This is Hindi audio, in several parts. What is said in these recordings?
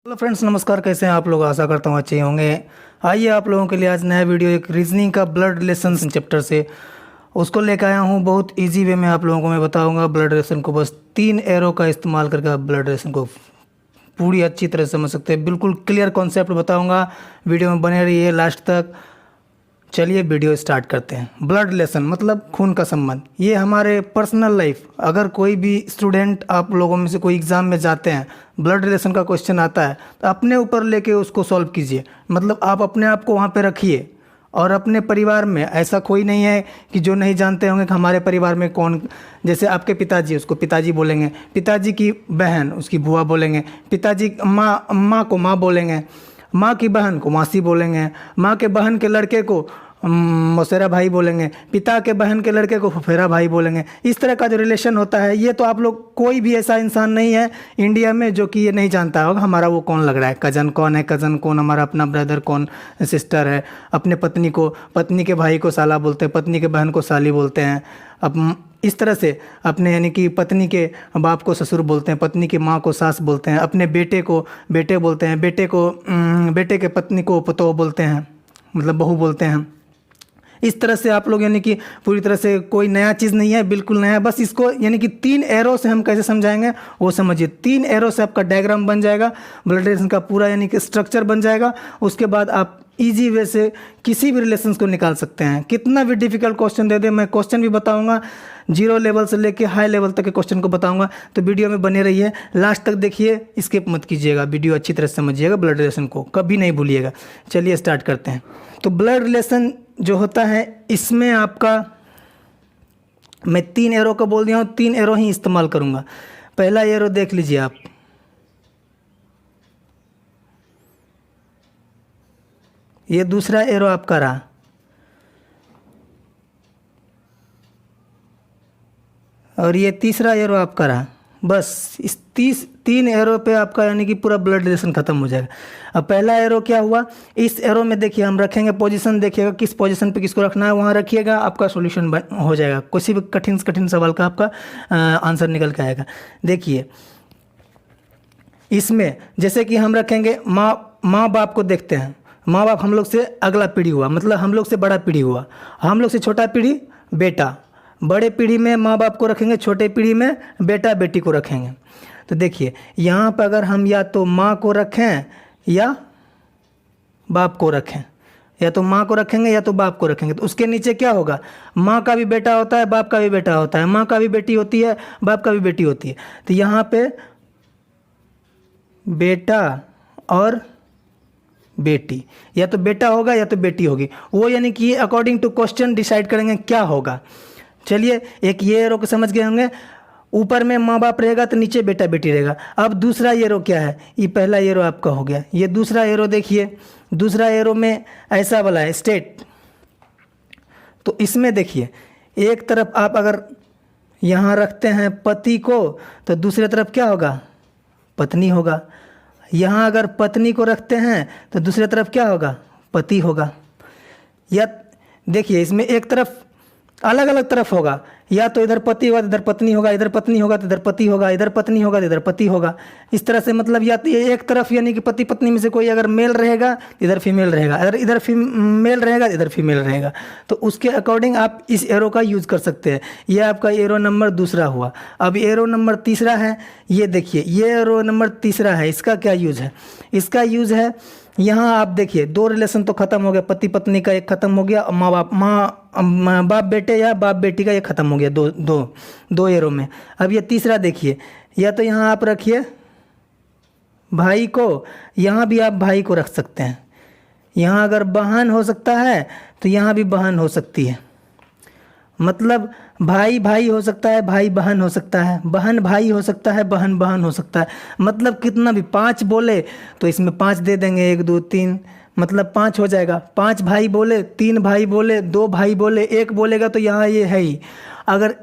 हेलो फ्रेंड्स, नमस्कार। कैसे हैं आप लोग? आशा करता हूँ अच्छे ही होंगे। आइए आप लोगों के लिए आज नया वीडियो एक रीजनिंग का ब्लड रिलेशंस चैप्टर से उसको लेकर आया हूँ। बहुत इजी वे में आप लोगों को मैं बताऊंगा ब्लड रिलेशन को। बस 3 एरो का इस्तेमाल करके आप ब्लड रिलेशन को पूरी अच्छी तरह से समझ सकते हैं। बिल्कुल क्लियर कॉन्सेप्ट बताऊँगा, वीडियो में बने रहिए लास्ट तक। चलिए वीडियो स्टार्ट करते हैं। ब्लड रिलेशन मतलब खून का संबंध। ये हमारे पर्सनल लाइफ, अगर कोई भी स्टूडेंट आप लोगों में से कोई एग्ज़ाम में जाते हैं, ब्लड रिलेशन का क्वेश्चन आता है तो अपने ऊपर लेके उसको सॉल्व कीजिए। मतलब आप अपने आप को वहाँ पे रखिए। और अपने परिवार में ऐसा कोई नहीं है कि जो नहीं जानते होंगे कि हमारे परिवार में कौन, जैसे आपके पिताजी, उसको पिताजी बोलेंगे, पिताजी की बहन उसकी बुआ बोलेंगे, पिताजी माँ को माँ बोलेंगे, माँ की बहन को मासी बोलेंगे, माँ के बहन के लड़के को मौसेरा भाई बोलेंगे, पिता के बहन के लड़के को फुफेरा भाई बोलेंगे। इस तरह का जो रिलेशन होता है, ये तो आप लोग, कोई भी ऐसा इंसान नहीं है इंडिया में जो कि ये नहीं जानता होगा हमारा वो कौन लग रहा है, कज़न कौन है, कज़न कौन, हमारा अपना ब्रदर कौन, सिस्टर है। अपने पत्नी को, पत्नी के भाई को साला बोलते हैं, पत्नी के बहन को साली बोलते हैं। अब इस तरह से अपने यानी कि पत्नी के बाप को ससुर बोलते हैं, पत्नी की माँ को सास बोलते हैं, अपने बेटे को बेटे बोलते हैं, बेटे के पत्नी को पतोह बोलते हैं, मतलब बहू बोलते हैं। इस तरह से आप लोग यानी कि पूरी तरह से कोई नया चीज़ नहीं है, बिल्कुल नया है। बस इसको यानी कि 3 एरो से हम कैसे समझाएंगे वो समझिए। 3 एरो से आपका डायग्राम बन जाएगा, ब्लड रिलेशन का पूरा यानी कि स्ट्रक्चर बन जाएगा। उसके बाद आप इजी वे से किसी भी रिलेशंस को निकाल सकते हैं। कितना भी डिफिकल्ट क्वेश्चन दे दे, मैं क्वेश्चन भी बताऊंगा, 0 लेवल से लेके हाई लेवल तक के क्वेश्चन को बताऊंगा। तो वीडियो में बने रहिए, लास्ट तक देखिए, स्किप मत कीजिएगा, वीडियो अच्छी तरह से समझिएगा। ब्लड रिलेशन को कभी नहीं भूलिएगा। चलिए स्टार्ट करते हैं। तो ब्लड रिलेशन जो होता है, इसमें आपका मैं 3 एरो का बोल दिया हूँ, 3 एरो ही इस्तेमाल करूँगा। पहला एरो देख लीजिए आप, ये दूसरा एरो आपका रहा, और ये तीसरा एरो आपका रहा। बस इस 3 एरो पे आपका यानी कि पूरा ब्लड रिलेशन खत्म हो जाएगा। अब पहला एरो क्या हुआ, इस एरो में देखिए हम रखेंगे पोजीशन, देखिएगा किस पोजीशन पे किसको रखना है, वहाँ रखिएगा, आपका सॉल्यूशन हो जाएगा। किसी भी कठिन सवाल का आपका आंसर निकल के आएगा। देखिए इसमें जैसे कि हम रखेंगे माँ बाप को देखते हैं। माँ बाप हम लोग से अगला पीढ़ी हुआ, मतलब हम लोग से बड़ा पीढ़ी हुआ। हम लोग से छोटा पीढ़ी बेटा। बड़े पीढ़ी में माँ बाप को रखेंगे, छोटे पीढ़ी में बेटा बेटी को रखेंगे। तो देखिए यहाँ पर अगर हम या तो माँ को रखें या बाप को रखें, या तो माँ को रखेंगे या तो बाप को रखेंगे, तो उसके नीचे क्या होगा, माँ का भी बेटा होता है, बाप का भी बेटा होता है, माँ का भी बेटी होती है, बाप का भी बेटी होती है। तो यहाँ पे बेटा और बेटी, या तो बेटा होगा या तो बेटी होगी, वो यानी कि अकॉर्डिंग टू क्वेश्चन डिसाइड करेंगे क्या होगा। चलिए एक ये एरो को समझ गए होंगे। ऊपर में माँ बाप रहेगा तो नीचे बेटा बेटी रहेगा। अब दूसरा एरो क्या है, ये पहला एरो आपका हो गया, ये दूसरा एरो देखिए। दूसरा एरो में ऐसा वाला है स्टेट। तो इसमें देखिए एक तरफ आप अगर यहाँ रखते हैं पति को, तो दूसरी तरफ क्या होगा, पत्नी होगा। यहाँ अगर पत्नी को रखते हैं तो दूसरी तरफ क्या होगा, पति होगा। या देखिए इसमें एक तरफ अलग अलग तरफ होगा, या तो इधर पति होगा तो इधर पत्नी होगा, इधर पत्नी होगा तो इधर पति होगा, इधर पत्नी होगा तो इधर पति होगा। इस तरह से मतलब या तो एक तरफ यानी कि पति पत्नी में से कोई अगर मेल रहेगा इधर फीमेल रहेगा, अगर इधर मेल रहेगा इधर फीमेल रहेगा। तो उसके अकॉर्डिंग आप इस एरो का यूज़ कर सकते हैं। ये आपका एरो नंबर दूसरा हुआ। अब एरो नंबर तीसरा है, ये देखिए ये एरो नंबर तीसरा है। इसका क्या यूज़ है, इसका यूज़ है यहाँ आप देखिए 2 रिलेशन तो खत्म हो गया, पति पत्नी का एक खत्म हो गया, माँ बाप बेटे या बाप बेटी का ये खत्म हो गया, दो एरो में। अब ये तीसरा देखिए, या तो यहाँ आप रखिए भाई को, यहाँ भी आप भाई को रख सकते हैं। यहाँ अगर बहन हो सकता है तो यहाँ भी बहन हो सकती है। मतलब भाई भाई हो सकता है, भाई बहन हो सकता है, बहन भाई हो सकता है, बहन बहन हो सकता है। मतलब कितना भी 5 बोले तो इसमें 5 दे देंगे, 1 2 3, मतलब 5 हो जाएगा। 5 भाई बोले, 3 भाई बोले, 2 भाई बोले, 1 बोलेगा तो यहाँ ये है ही। अगर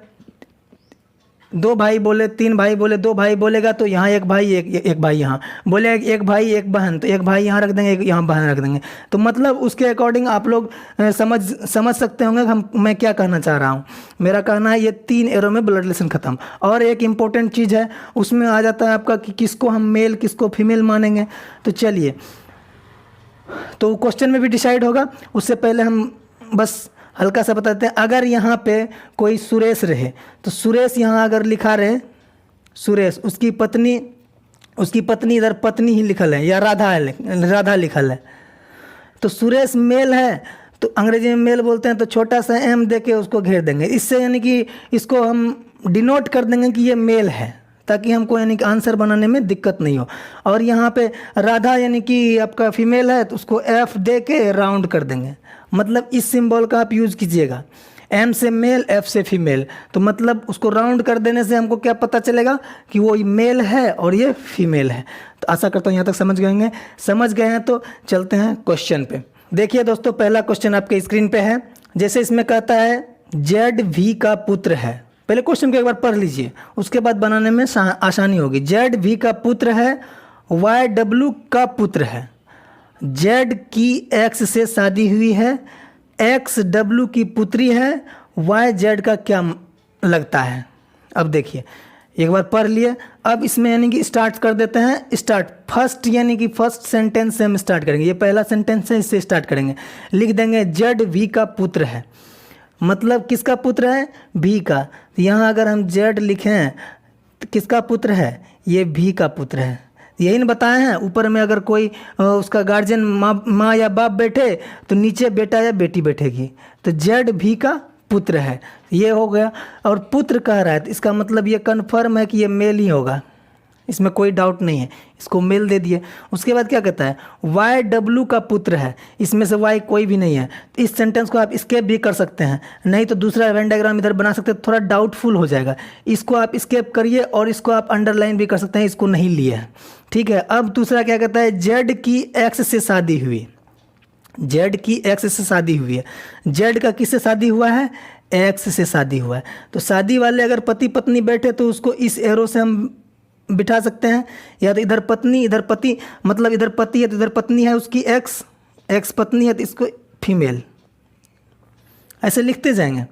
दो भाई बोले, तीन भाई बोले, दो भाई बोलेगा तो यहाँ एक भाई एक भाई यहाँ बोले, एक भाई एक बहन, तो एक भाई यहाँ रख देंगे, एक यहाँ बहन रख देंगे। तो मतलब उसके अकॉर्डिंग आप लोग समझ सकते होंगे मैं क्या कहना चाह रहा हूँ। मेरा कहना है ये 3 एरो में ब्लड रिलेशन खत्म। और एक इम्पोर्टेंट चीज़ है उसमें आ जाता है आपका कि किसको हम मेल किसको फीमेल मानेंगे। तो चलिए, तो क्वेश्चन में भी डिसाइड होगा। उससे पहले हम बस हल्का सा बताते हैं। अगर यहाँ पे कोई सुरेश रहे तो सुरेश यहाँ अगर लिखा रहे सुरेश, उसकी पत्नी इधर पत्नी ही लिखल है या राधा लिखल है, तो सुरेश मेल है तो अंग्रेजी में मेल बोलते हैं, तो छोटा सा एम दे के उसको घेर देंगे। इससे यानी कि इसको हम डिनोट कर देंगे कि ये मेल है, ताकि हमको यानी कि आंसर बनाने में दिक्कत नहीं हो। और यहाँ पे राधा यानी कि आपका फीमेल है तो उसको एफ दे के राउंड कर देंगे। मतलब इस सिंबल का आप यूज़ कीजिएगा, एम से मेल एफ से फीमेल, तो मतलब उसको राउंड कर देने से हमको क्या पता चलेगा कि वो मेल है और ये फीमेल है। तो आशा करता हूँ यहाँ तक समझ गए हैं। तो चलते हैं क्वेश्चन पे। देखिए दोस्तों, पहला क्वेश्चन आपके स्क्रीन पे है। जैसे इसमें कहता है जेड वी का पुत्र है। पहले क्वेश्चन को एक बार पढ़ लीजिए, उसके बाद बनाने में आसानी होगी। जेड वी का पुत्र है, वाई डब्ल्यू का पुत्र है। जेड की एक्स से शादी हुई है, एक्स डब्ल्यू की पुत्री है, वाई जेड का क्या लगता है। अब देखिए, एक बार पढ़ लिए। अब इसमें यानी कि स्टार्ट कर देते हैं। स्टार्ट फर्स्ट यानी कि फर्स्ट सेंटेंस से हम स्टार्ट करेंगे। ये पहला सेंटेंस है, इससे स्टार्ट करेंगे। लिख देंगे जेड वी का पुत्र है। मतलब किसका पुत्र है? भी का। तो यहाँ अगर हम जेड लिखें तो किसका पुत्र है? ये भी का पुत्र है। यही न बताए हैं। ऊपर में अगर कोई उसका गार्जियन माँ या बाप बैठे तो नीचे बेटा या बेटी बैठेगी। तो जेड भी का पुत्र है, ये हो गया। और पुत्र कह रहा है तो इसका मतलब ये कन्फर्म है कि ये मेल ही होगा, इसमें कोई डाउट नहीं है। इसको मेल दे दिए। उसके बाद क्या कहता है? वाई डब्ल्यू का पुत्र है। इसमें से वाई कोई भी नहीं है, तो इस सेंटेंस को आप स्केप भी कर सकते हैं, नहीं तो दूसरा वेन डायग्राम इधर बना सकते हैं, थोड़ा डाउटफुल हो जाएगा। इसको आप स्केप करिए और इसको आप अंडरलाइन भी कर सकते हैं, इसको नहीं लिया है, ठीक है। अब दूसरा क्या कहता है? जेड की एक्स से शादी हुई। जेड की एक्स से शादी हुई है। जेड का किससे शादी हुआ है? एक्स से शादी हुआ है। तो शादी वाले अगर पति पत्नी बैठे तो उसको इस एरो से हम बिठा सकते हैं, या तो इधर पत्नी इधर पति, मतलब इधर पति है तो इधर पत्नी है उसकी एक्स पत्नी है तो इसको फीमेल, ऐसे लिखते जाएंगे।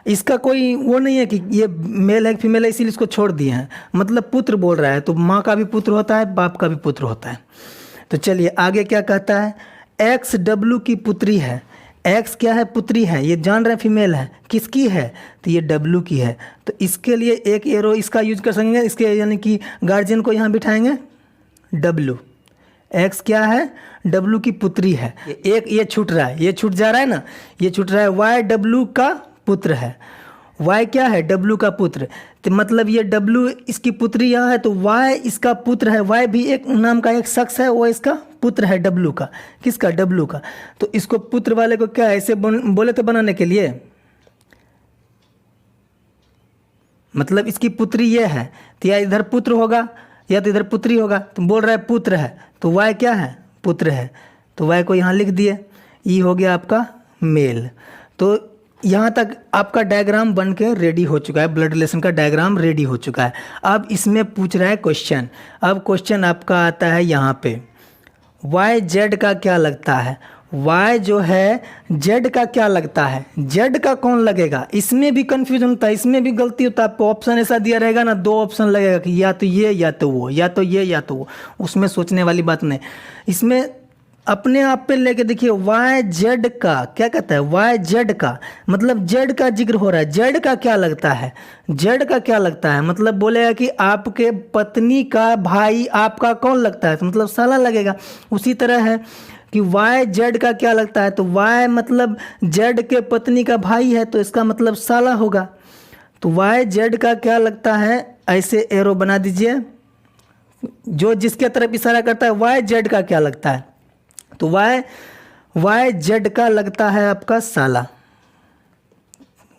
इसका कोई वो नहीं है कि ये मेल है फीमेल है, इसीलिए इसको छोड़ दिए हैं। मतलब पुत्र बोल रहा है तो माँ का भी पुत्र होता है, बाप का भी पुत्र होता है। तो चलिए आगे क्या कहता है? एक्स डब्ल्यू की पुत्री है। एक्स क्या है? पुत्री है। ये जान रहे हैं फीमेल है। किसकी है? तो ये डब्ल्यू की है। तो इसके लिए एक एरो इसका यूज कर सकेंगे, इसके यानी कि गार्जियन को यहाँ बिठाएंगे डब्ल्यू। एक्स क्या है? डब्ल्यू की पुत्री है। एक ये छूट रहा है, ये छूट जा रहा है ना, ये छूट रहा है। वाई डब्ल्यू का पुत्र है। वाई क्या है? डब्ल्यू का पुत्र। तो मतलब ये डब्ल्यू इसकी पुत्री यहाँ है तो वाई इसका पुत्र है। वाई भी एक नाम का एक शख्स है, वो इसका पुत्र है डब्ल्यू का। किसका? डब्ल्यू का। तो इसको पुत्र वाले को क्या ऐसे बोले थे बनाने के लिए, मतलब इसकी पुत्री ये है तो या इधर पुत्र होगा या तो इधर पुत्री होगा। तो बोल रहा है पुत्र है तो वाई क्या है? पुत्र है। तो वाई को यहाँ लिख दिए। ये हो गया आपका मेल। तो यहाँ तक आपका डायग्राम बन के रेडी हो चुका है, ब्लड रिलेशन का डायग्राम रेडी हो चुका है। अब इसमें पूछ रहा है क्वेश्चन। अब क्वेश्चन आपका आता है यहाँ पे, वाई जेड का क्या लगता है? वाई जो है जेड का क्या लगता है? जेड का कौन लगेगा? इसमें भी कन्फ्यूजन होता है, इसमें भी गलती होता है। आपको ऑप्शन ऐसा दिया रहेगा ना, 2 ऑप्शन लगेगा कि या तो ये या तो वो, या तो ये या तो वो। उसमें सोचने वाली बात नहीं। इसमें अपने आप पे लेके देखिए, वाई जेड का क्या कहता है? वाई जेड का मतलब जेड का जिक्र हो रहा है। जेड का क्या लगता है? जेड का क्या लगता है मतलब बोलेगा कि आपके पत्नी का भाई आपका कौन लगता है, तो मतलब साला लगेगा। उसी तरह है कि वाई जेड का क्या लगता है, तो वाई मतलब जेड के पत्नी का भाई है तो इसका मतलब साला होगा। तो वाई जेड का क्या लगता है, ऐसे एरो बना दीजिए जो जिसके तरफ इशारा करता है। वाई जेड का क्या लगता है? तो वाई जेड का लगता है आपका साला।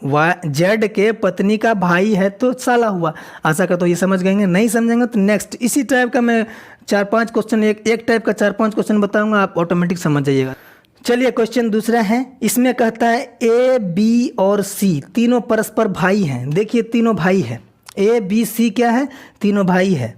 वाई जेड के पत्नी का भाई है तो साला हुआ। आशा करता हूँ ये समझ गएंगे। नहीं समझेंगे तो नेक्स्ट इसी टाइप का मैं 4-5 क्वेश्चन, एक टाइप का 4-5 क्वेश्चन बताऊंगा, आप ऑटोमेटिक समझ जाइएगा। चलिए क्वेश्चन दूसरा है। इसमें कहता है ए बी और सी तीनों परस्पर भाई हैं। देखिए तीनों भाई हैं, ए बी सी क्या है, तीनों भाई है।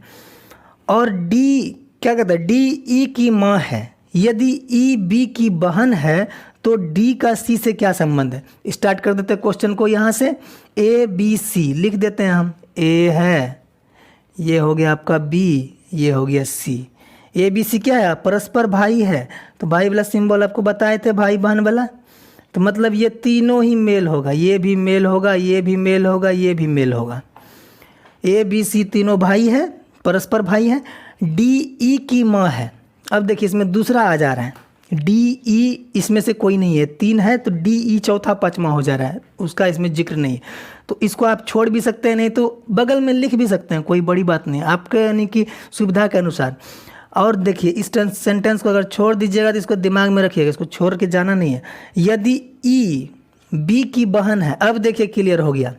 और डी क्या कहता है, डी ई की माँ है। यदि ई बी की बहन है तो डी का सी से क्या संबंध है। स्टार्ट कर देते हैं क्वेश्चन को यहाँ से। ए बी सी लिख देते हैं हम। ए है, ये हो गया आपका बी, ये हो गया सी। ए बी सी क्या है, परस्पर भाई है। तो भाई वाला सिंबल आपको बताए थे, भाई बहन वाला। तो मतलब ये तीनों ही मेल होगा, ये भी मेल होगा, ये भी मेल होगा, ये भी मेल होगा। ए बी सी तीनों भाई है, परस्पर भाई है। डी ई की माँ है। अब देखिए इसमें दूसरा आ जा रहा है, डी ई इसमें से कोई नहीं है, 3 है तो डी ई चौथा पाँचवा हो जा रहा है, उसका इसमें जिक्र नहीं है। तो इसको आप छोड़ भी सकते हैं, नहीं तो बगल में लिख भी सकते हैं, कोई बड़ी बात नहीं, आपके यानी कि सुविधा के अनुसार। और देखिए इस सेंटेंस को अगर छोड़ दीजिएगा तो इसको दिमाग में रखिएगा, इसको छोड़ के जाना नहीं है। यदि ई बी की बहन है, अब देखिए क्लियर हो गया,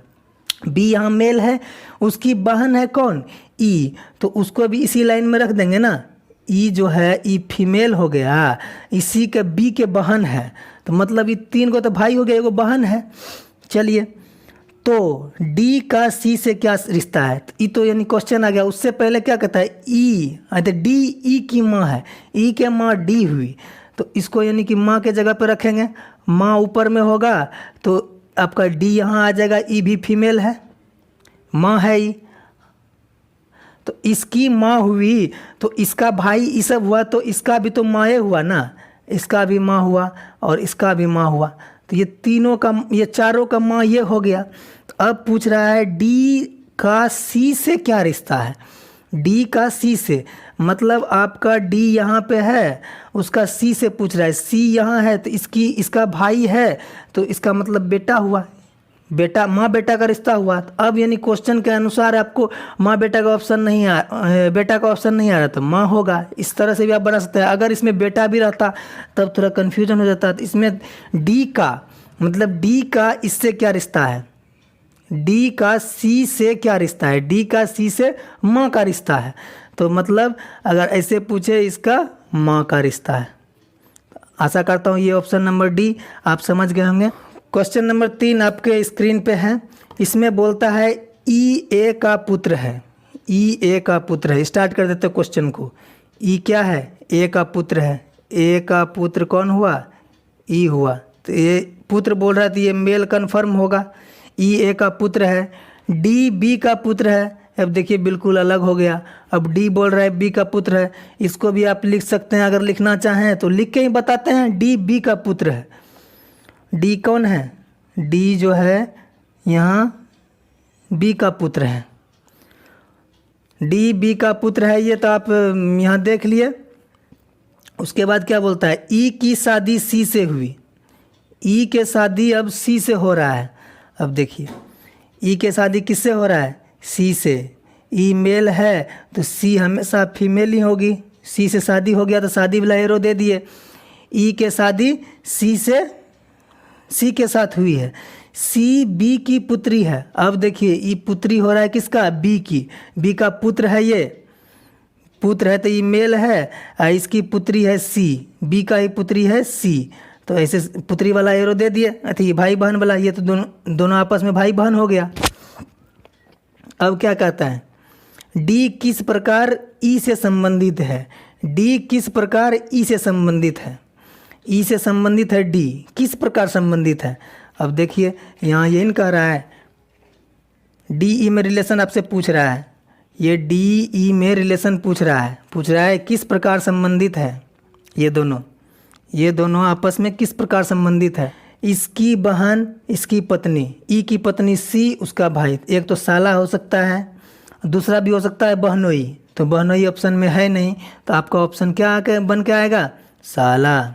बी यहाँ मेल है, उसकी बहन है कौन, ई, तो उसको भी इसी लाइन में रख देंगे ना। ई जो है ई फीमेल हो गया, इसी के बी के बहन है, तो मतलब ये 3 को तो भाई हो गया, एगो बहन है। चलिए, तो डी का सी से क्या रिश्ता है, तो ई तो यानी क्वेश्चन आ गया। उससे पहले क्या कहता है, ई तो डी ई की माँ है, ई के माँ डी हुई, तो इसको यानी कि माँ के जगह पे रखेंगे। माँ ऊपर में होगा तो आपका डी यहाँ आ जाएगा, ई भी फीमेल है, माँ है ई, तो इसकी माँ हुई, तो इसका भाई ये सब हुआ, तो इसका भी तो माँ हुआ ना, इसका भी माँ हुआ और इसका भी माँ हुआ, तो ये तीनों का, ये चारों का माँ ये हो गया। तो अब पूछ रहा है डी का सी से क्या रिश्ता है। डी का सी से मतलब आपका डी यहाँ पे है, उसका सी से पूछ रहा है, सी यहाँ है तो इसका भाई है, तो इसका मतलब बेटा हुआ, बेटा माँ बेटा का रिश्ता हुआ। तो अब यानी क्वेश्चन के अनुसार आपको माँ बेटा का ऑप्शन नहीं बेटा का ऑप्शन नहीं आ रहा, तो माँ होगा। इस तरह से भी आप बना सकते हैं। अगर इसमें बेटा भी रहता तब थोड़ा कन्फ्यूजन हो जाता। तो इसमें डी का मतलब डी का इससे क्या रिश्ता है, डी का सी से क्या रिश्ता है, डी का सी से माँ का रिश्ता है। तो मतलब अगर ऐसे पूछे इसका माँ का रिश्ता है। आशा करता हूँ ये ऑप्शन नंबर डी आप समझ गए होंगे। क्वेश्चन नंबर 3 आपके स्क्रीन पे है। इसमें बोलता है ई ए का पुत्र है, ई ए का पुत्र है। स्टार्ट कर देते क्वेश्चन को। ई क्या है, ए का पुत्र है। ए का पुत्र कौन हुआ, ई हुआ, तो ये पुत्र बोल रहा है तो ये मेल कन्फर्म होगा। ई ए का पुत्र है। डी बी का पुत्र है। अब देखिए बिल्कुल अलग हो गया, अब डी बोल रहा है बी का पुत्र है। इसको भी आप लिख सकते हैं, अगर लिखना चाहें तो लिख के ही बताते हैं, डी बी का पुत्र है। डी कौन है, डी जो है यहाँ बी का पुत्र है, डी बी का पुत्र है, ये तो आप यहाँ देख लिए। उसके बाद क्या बोलता है, ई की शादी सी से हुई। ई के शादी अब सी से हो रहा है। अब देखिए ई के शादी किससे हो रहा है, सी से। ई मेल है तो सी हमेशा फीमेल ही होगी। सी से शादी हो गया तो शादी वाला एरो दे दिए। ई के शादी सी से, सी के साथ हुई है। सी बी की पुत्री है। अब देखिए ई पुत्री हो रहा है किसका, बी की। बी का पुत्र है, ये पुत्र है तो ये मेल है, इसकी पुत्री है सी, बी का ही पुत्री है सी। तो ऐसे पुत्री वाला एरो दे दिए। अच्छा ये भाई बहन वाला, ये तो दोनों आपस में भाई बहन हो गया। अब क्या कहता है, डी किस प्रकार ई से संबंधित है। डी किस प्रकार ई से संबंधित है, ई से संबंधित है, डी किस प्रकार संबंधित है। अब देखिए यहाँ ये कह रहा है डी ई में रिलेशन आपसे पूछ रहा है, ये डी ई में रिलेशन पूछ रहा है किस प्रकार संबंधित है। ये दोनों आपस में किस प्रकार संबंधित है। इसकी बहन, इसकी पत्नी, ई की पत्नी सी, उसका भाई। एक तो साला हो सकता है, दूसरा भी हो सकता है बहनोई। तो बहनोई ऑप्शन में है नहीं, तो आपका ऑप्शन क्या बन के आएगा, साला।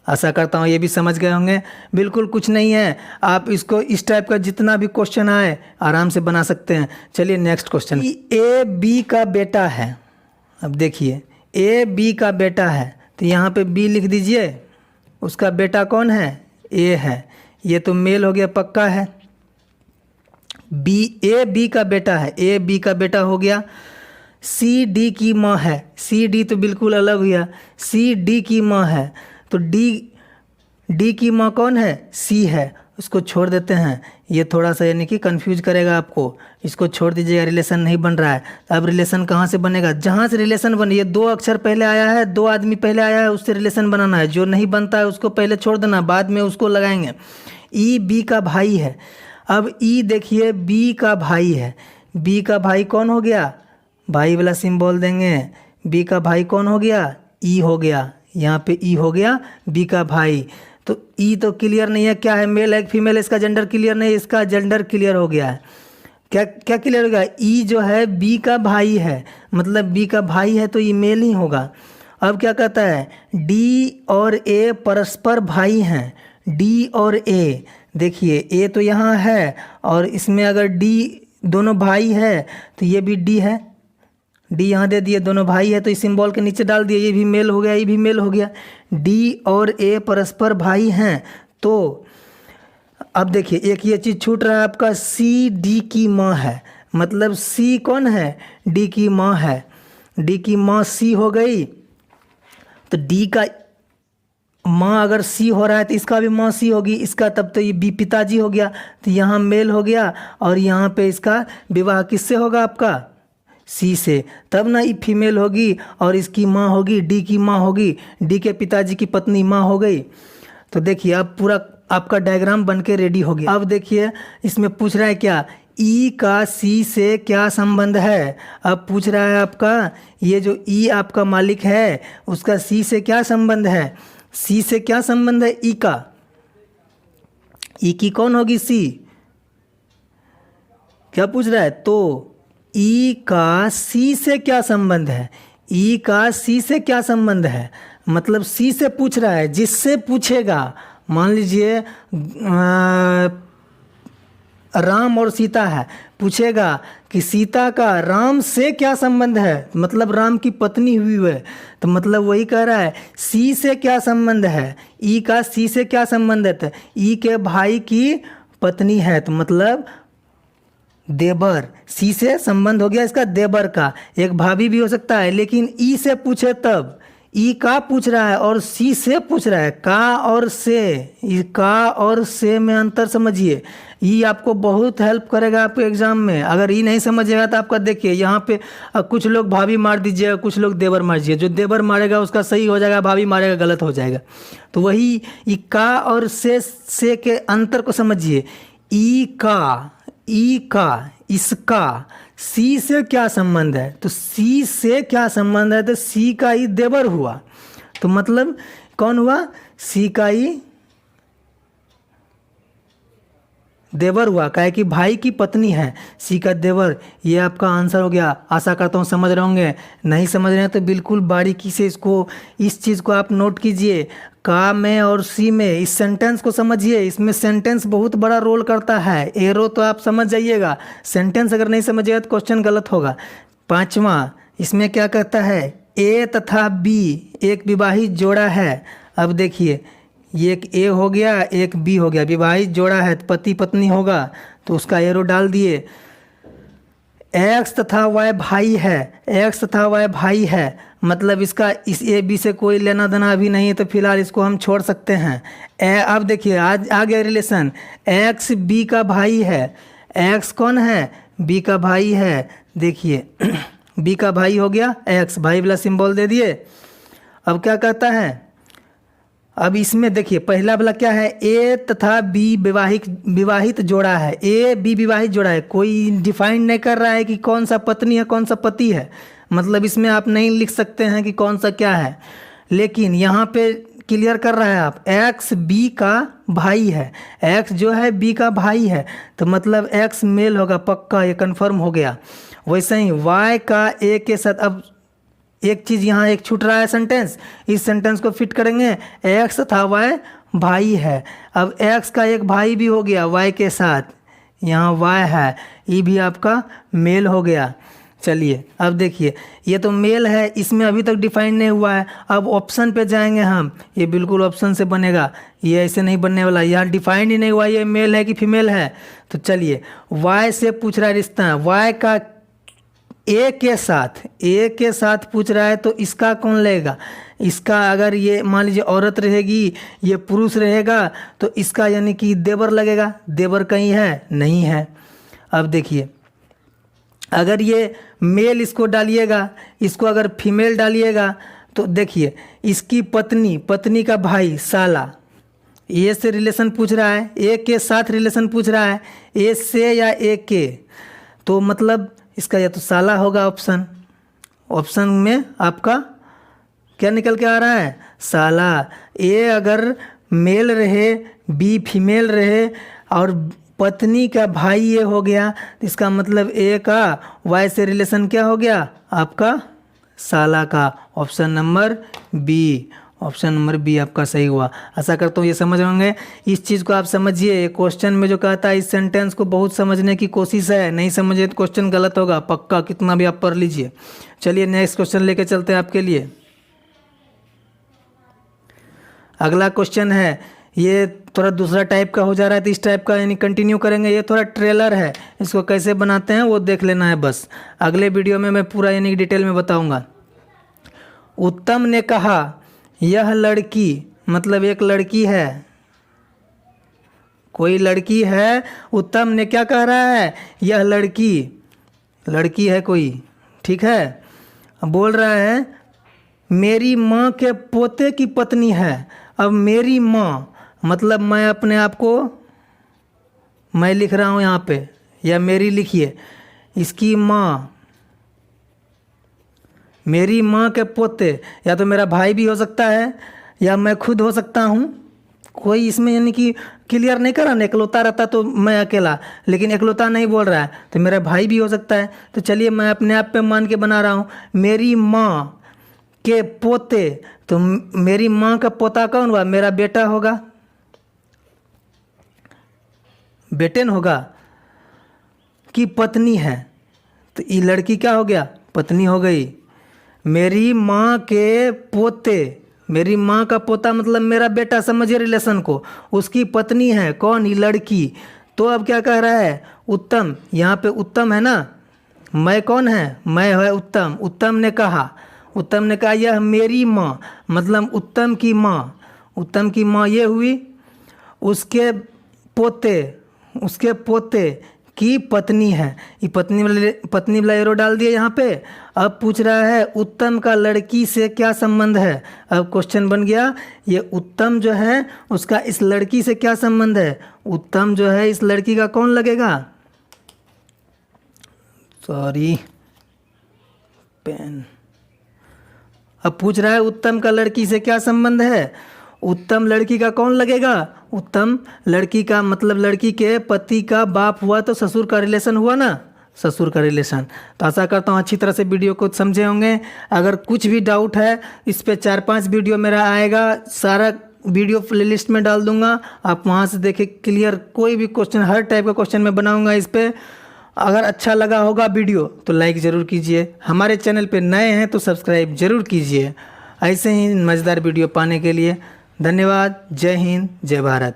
आशा करता हूँ ये भी समझ गए होंगे। बिल्कुल कुछ नहीं है, आप इसको इस टाइप का जितना भी क्वेश्चन आए आराम से बना सकते हैं। चलिए नेक्स्ट क्वेश्चन। ए बी का बेटा है। अब देखिए ए बी का बेटा है, तो यहाँ पे बी लिख दीजिए। उसका बेटा कौन है, ए है, ये तो मेल हो गया, पक्का है। बी, ए बी का बेटा है, ए बी का बेटा हो गया। सी डी की माँ है, सी डी तो बिल्कुल अलग हुआ, सी डी की माँ है, तो डी की माँ कौन है, सी है। इसको छोड़ देते हैं। ये थोड़ा सा यानी कि कंफ्यूज करेगा आपको, इसको छोड़ दीजिएगा, रिलेशन नहीं बन रहा है। तो अब रिलेशन कहाँ से बनेगा, जहाँ से रिलेशन बने, ये 2 अक्षर पहले आया है, 2 आदमी पहले आया है, उससे रिलेशन बनाना है। जो नहीं बनता है उसको पहले छोड़ देना, बाद में उसको लगाएंगे। ई बी का भाई है। अब ई देखिए बी का भाई है, बी का भाई कौन हो गया, भाई वाला सिंबल देंगे। बी का भाई कौन हो गया, ई हो गया, यहाँ पे ई हो गया बी का भाई। तो ई तो क्लियर नहीं है, क्या है, मेल है फीमेल, इसका जेंडर क्लियर नहीं, इसका जेंडर क्लियर हो गया है। क्या क्या क्लियर हो गया, ई जो है बी का भाई है, मतलब बी का भाई है तो ई मेल ही होगा। अब क्या कहता है, डी और ए परस्पर भाई हैं, डी और ए, देखिए ए तो यहाँ है और इसमें अगर डी दोनों भाई है तो ये भी डी है, डी यहाँ दे दिए, दोनों भाई है तो इस सिंबल के नीचे डाल दिए, ये भी मेल हो गया, ये भी मेल हो गया। डी और ए परस्पर भाई हैं। तो अब देखिए एक ये चीज़ छूट रहा है आपका, सी डी की माँ है, मतलब सी कौन है, डी की माँ है, डी की माँ सी हो गई। तो डी का माँ अगर सी हो रहा है तो इसका भी माँ सी होगी, इसका तब तो ये बी पिताजी हो गया, तो यहाँ मेल हो गया और यहाँ पे इसका विवाह किससे होगा आपका, सी से, तब ना ये फीमेल होगी और इसकी माँ होगी, डी की माँ होगी, डी के पिताजी की पत्नी माँ हो गई। तो देखिए अब पूरा आपका डायग्राम बन के रेडी हो गया। अब देखिए इसमें पूछ रहा है क्या, ई का सी से क्या संबंध है। अब पूछ रहा है आपका, ये जो ई आपका मालिक है उसका सी से क्या संबंध है, सी से क्या संबंध है ई का, ई की कौन होगी सी, क्या पूछ रहा है। तो ई का सी से क्या संबंध है, ई का सी से क्या संबंध है, मतलब सी से पूछ रहा है, जिससे पूछेगा, मान लीजिए राम और सीता है, पूछेगा कि सीता का राम से क्या संबंध है, मतलब राम की पत्नी हुई है, तो मतलब वही कह रहा है सी से क्या संबंध है, ई का सी से क्या संबंध है, तो ई के भाई की पत्नी है, तो मतलब देवर, सी से संबंध हो गया इसका देवर का, एक भाभी भी हो सकता है, लेकिन ई से पूछे तब, ई का पूछ रहा है और सी से पूछ रहा है, का और से, ई का और से में अंतर समझिए, ई आपको बहुत हेल्प करेगा आपके एग्जाम में। अगर ई नहीं समझेगा तो आपका देखिए यहाँ पे कुछ लोग भाभी मार दीजिएगा, कुछ लोग देवर मार दीजिए, जो देवर मारेगा उसका सही हो जाएगा, भाभी मारेगा गलत हो जाएगा। तो वही ई का और से के अंतर को समझिए, ई का इसका सी से क्या संबंध है, तो सी से क्या संबंध है, तो सी का ही देवर हुआ, तो मतलब कौन हुआ, सी का ही देवर हुआ, काहे कि भाई की पत्नी है, सी का देवर। ये आपका आंसर हो गया। आशा करता हूँ समझ रहे होंगे, नहीं समझ रहे हैं तो बिल्कुल बारीकी से इसको, इस चीज़ को आप नोट कीजिए, का में और सी में, इस सेंटेंस को समझिए, इसमें सेंटेंस बहुत बड़ा रोल करता है। एरो तो आप समझ जाइएगा, सेंटेंस अगर नहीं समझिएगा तो क्वेश्चन गलत होगा। 5वां, इसमें क्या कहता है, ए तथा बी एक विवाहित जोड़ा है। अब देखिए ये एक ए हो गया, एक बी हो गया, विवाहित जोड़ा है तो पति पत्नी होगा, तो उसका एरो डाल दिए। एक्स तथा वाई भाई है, एक्स तथा वाई भाई है, मतलब इसका इस ए बी से कोई लेना देना अभी नहीं है, तो फिलहाल इसको हम छोड़ सकते हैं। अब देखिए आज आ गया रिलेशन, एक्स बी का भाई है, एक्स कौन है, बी का भाई है, देखिए बी का भाई हो गया, एक्स भाई वाला सिंबल दे दिए। अब क्या कहता है, अब इसमें देखिए पहला वाला क्या है, ए तथा बी विवाहित जोड़ा है, ए बी विवाहित जोड़ा है, कोई डिफाइन नहीं कर रहा है कि कौन सा पत्नी है कौन सा पति है, मतलब इसमें आप नहीं लिख सकते हैं कि कौन सा क्या है, लेकिन यहाँ पे क्लियर कर रहा है आप, एक्स बी का भाई है, एक्स जो है बी का भाई है, तो मतलब एक्स मेल होगा पक्का, ये कंफर्म हो गया। वैसे ही वाई का ए के साथ, अब एक चीज़ यहाँ एक छूट रहा है सेंटेंस, इस सेंटेंस को फिट करेंगे, एक्स तथा वाई भाई है। अब एक्स का एक भाई भी हो गया वाई के साथ, यहाँ वाई है, ये भी आपका मेल हो गया। चलिए अब देखिए ये तो मेल है, इसमें अभी तक डिफाइन नहीं हुआ है, अब ऑप्शन पे जाएंगे हम, ये बिल्कुल ऑप्शन से बनेगा, ये ऐसे नहीं बनने वाला, यहाँ डिफाइन ही नहीं हुआ ये मेल है कि फीमेल है। तो चलिए वाई से पूछ रहा है रिश्ता, वाई का ए के साथ पूछ रहा है तो इसका कौन लेगा? इसका अगर ये मान लीजिए औरत रहेगी, ये पुरुष रहेगा, तो इसका यानी कि देवर लगेगा। देवर कहीं है? नहीं है। अब देखिए, अगर ये मेल इसको डालिएगा, इसको अगर फीमेल डालिएगा, तो देखिए इसकी पत्नी, पत्नी का भाई, साला, ए से रिलेशन पूछ रहा है, ए के साथ रिलेशन पूछ रहा है, ए से या ए के, तो मतलब इसका या तो साला होगा ऑप्शन में आपका क्या निकल के आ रहा है? साला। ए अगर मेल रहे, बी फीमेल रहे और पत्नी का भाई ये हो गया, तो इसका मतलब ए का वाई से रिलेशन क्या हो गया? आपका साला का। Option number B, option number B आपका सही हुआ। आशा करता हूँ ये समझ होंगे। इस चीज़ को आप समझिए। क्वेश्चन में जो कहता है इस सेंटेंस को बहुत समझने की कोशिश है, नहीं समझे तो क्वेश्चन गलत होगा पक्का, कितना भी आप पढ़ लीजिए। चलिए नेक्स्ट क्वेश्चन लेके चलते हैं आपके लिए। अगला क्वेश्चन है, ये थोड़ा दूसरा टाइप का हो जा रहा है, तो इस टाइप का यानी कंटिन्यू करेंगे। ये थोड़ा ट्रेलर है, इसको कैसे बनाते हैं वो देख लेना है बस। अगले वीडियो में मैं पूरा यानी डिटेल में बताऊँगा। उत्तम ने कहा यह लड़की, मतलब एक लड़की है, कोई लड़की है। उत्तम ने क्या कह रहा है? यह लड़की है कोई, ठीक है। बोल रहा है मेरी माँ के पोते की पत्नी है। अब मेरी माँ मतलब मैं अपने आप को मैं लिख रहा हूँ यहाँ पे, या मेरी लिखिए, इसकी माँ, मेरी माँ के पोते, या तो मेरा भाई भी हो सकता है या मैं खुद हो सकता हूँ। कोई इसमें यानी कि क्लियर नहीं करा ना, इकलौता रहता तो मैं अकेला, लेकिन इकलौता नहीं बोल रहा है तो मेरा भाई भी हो सकता है। तो चलिए मैं अपने आप पे मान के बना रहा हूँ मेरी माँ के पोते, तो मेरी माँ का पोता कौन हुआ? मेरा बेटा होगा, बेटेन होगा कि पत्नी है, तो ये लड़की क्या हो गया? पत्नी हो गई। मेरी माँ के पोते, मेरी माँ का पोता मतलब मेरा बेटा, समझिए रिलेशन को। उसकी पत्नी है कौन? ये लड़की। तो अब क्या कह रहा है? उत्तम, यहाँ पे उत्तम है ना, मैं कौन है? मैं है उत्तम। उत्तम ने कहा यह मेरी माँ, मतलब उत्तम की माँ ये हुई, उसके पोते की पत्नी है। ये पत्नी वाला एरो डाल दिया यहाँ पे। अब पूछ रहा है उत्तम का लड़की से क्या संबंध है। अब क्वेश्चन बन गया, ये उत्तम जो है उसका इस लड़की से क्या संबंध है? उत्तम जो है इस लड़की का कौन लगेगा? Sorry pen. अब पूछ रहा है उत्तम का लड़की से क्या संबंध है? उत्तम लड़की का कौन लगेगा? उत्तम लड़की का मतलब लड़की के पति का बाप हुआ, तो ससुर का रिलेशन हुआ ना, ससुर का रिलेशन। तो आशा करता हूँ अच्छी तरह से वीडियो को समझे होंगे। अगर कुछ भी डाउट है, इस पे 4-5 वीडियो मेरा आएगा, सारा वीडियो प्लेलिस्ट में डाल दूंगा, आप वहाँ से देखें क्लियर। कोई भी क्वेश्चन, हर टाइप का क्वेश्चन मैं बनाऊँगा इस पर। अगर अच्छा लगा होगा वीडियो तो लाइक ज़रूर कीजिए, हमारे चैनल पे नए हैं तो सब्सक्राइब ज़रूर कीजिए। ऐसे ही मज़ेदार वीडियो पाने के लिए धन्यवाद। जय हिंद, जय भारत।